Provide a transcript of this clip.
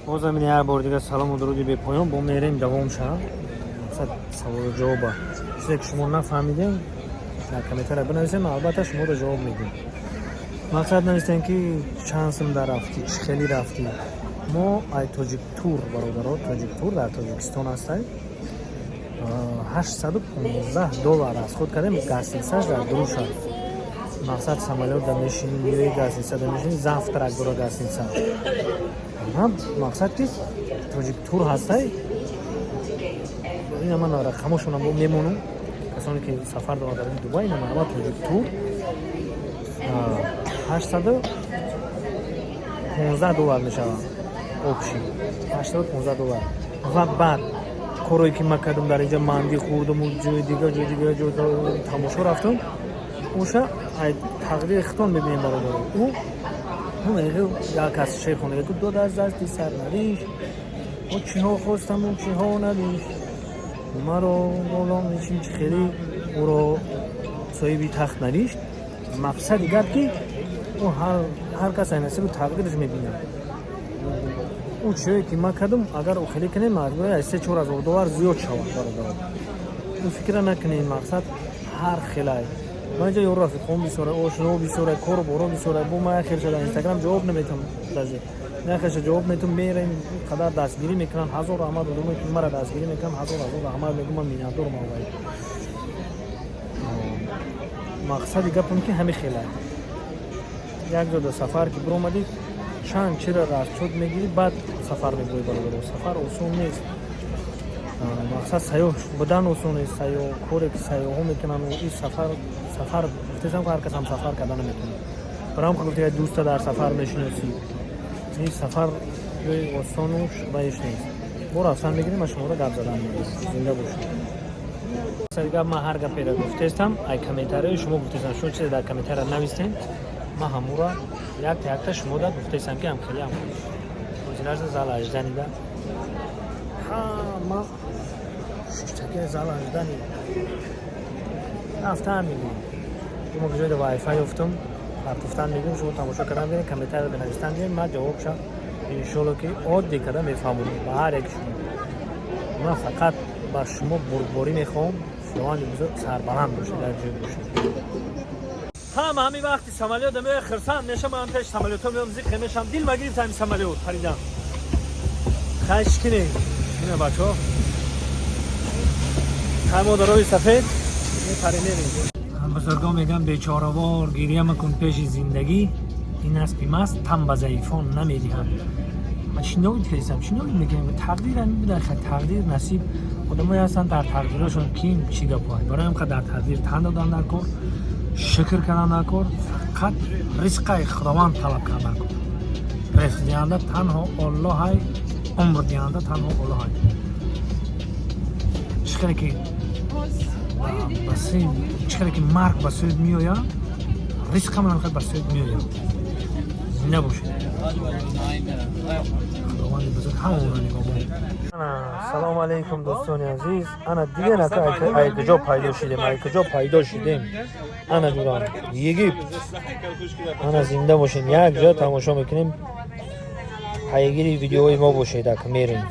باز همین هر بار دیگه سلام و درودی به پایان با میریم دوام شد سوال و جواب چیزی که شما نفهمیدین در کامنت‌ها بنویسین البته شما رو جواب میدیم. مقصد نوشتن که چند سال در رفتی چه خیلی رفتی ما ای تاجیک تور برادرها تاجیک تور در تاجیکستان هستیم $815 از خود کردیم گاسیساش در دروش شد. مقصد سمالیات در میشینی میوی گاسیسا در میشینی زفترک برای گاسیسا مقصد که تاجیک تور هستی این من رقمشون هم میمونم کسانی که سفر دارن در دوبای این من تاجیک تور $815 میشه اوپشن $815 و بعد کاری که من کردم در اینجا مندی خوردم و جای دیگه تماشا رفتم اوشا تقدیر اختان ببینیم برادر او میگه یک از شیخ خونه تو دو دستی سر نریش و چی ها خواستم و چی ها ندیش ما رو بولام نیچین چی خیلی او رو صاحبی تخت نریش مقصد دیگر که او هر کس اینسه رو تقدیرش میبینه او چیه که ما کردم اگر او خیلی کنه مجبوره $3,000 زیاد شود برادر او فکر نکنه این مقصد هر خیلی من اینجا یه رفیق خون بیسوره آشنا بیسوره کار برو بیسوره بو من خیلی شده اینستاگرام جواب نمیتم لازم نه خیلی جواب میتم میرم قدر دستگیری میکنن $1000 احمد دو میتونم مرا دستگیری میکنم $1000 احمد میگم من مینیاتور موبایل مقصد گپم که همین خیلی یک جا دو سفر که برو اومدی چند چرا راست شد میگیری بعد سفر میبری برو سفر اصول نیست مقصد سیاه بدن اصول نیست سیاه کوری که سیاه میکنن و این سفر گفتیشم که هر کس هم سفر کردن میکنه برام که گفتی دوست در سفر میشناسی این سفر روی اصولش بایش نیست برو افسان میگیریم و شما رو گپ زدن میگیریم زنده باشید سریگه من هر گپ پیدا گفتیستم ای کمیتره شما گفتیستم شما چیز در کمیتره نویستین ما همون را یک تا شما در گفتیستم که هم خیلی هم وزیرش زال اجدانی در ما ششتکی زال اجدانی افتان میگیم شما که جای وای فای افتم افتان میگیم شما تماشا کردن بینید کمیتر رو بنویستن بینید ما جواب شد انشالله که عادی کردن میفهمونیم با هر یک شما من فقط با شما برباری میخوام فیوان بزرگ سربلند باشه در جای باشه همین وقتی سمالیات دمه خرسان میشه من پیش سمالیات رو میام زیخ میشم دیل مگیریم تا این سمالیات خریدم خش کنیم اینه بچه ها همه داروی سفید هم بزرگا میگم بیچاره‌وار گریه مکن پیش زندگی این اسبی مست تن به ضعیفان نمیدهند من شنوید کردم شنوید میگم تقدیر هم میده تقدیر نصیب آدمایی هستن در تقدیرشون کیم چی گپای برای هم که در تقدیر تن دادن نکن شکر کردن نکن فقط رزق خداوند طلب کردن کن رزق دهنده تنها الله های عمر دهنده تنها الله های چقدر که بسید چقدر که مرگ بسید میآید ریسک هم نمیخواد بسید میآید زنده باشه خداوند بزرگ همون رو نگاه باید سلام علیکم دوستان عزیز انا دیگه نکه ای کجا پیدا شدیم انا جوران یگیب انا زنده باشین یک جا تماشا میکنیم پیگیری ویدیوی ما باشید که میریم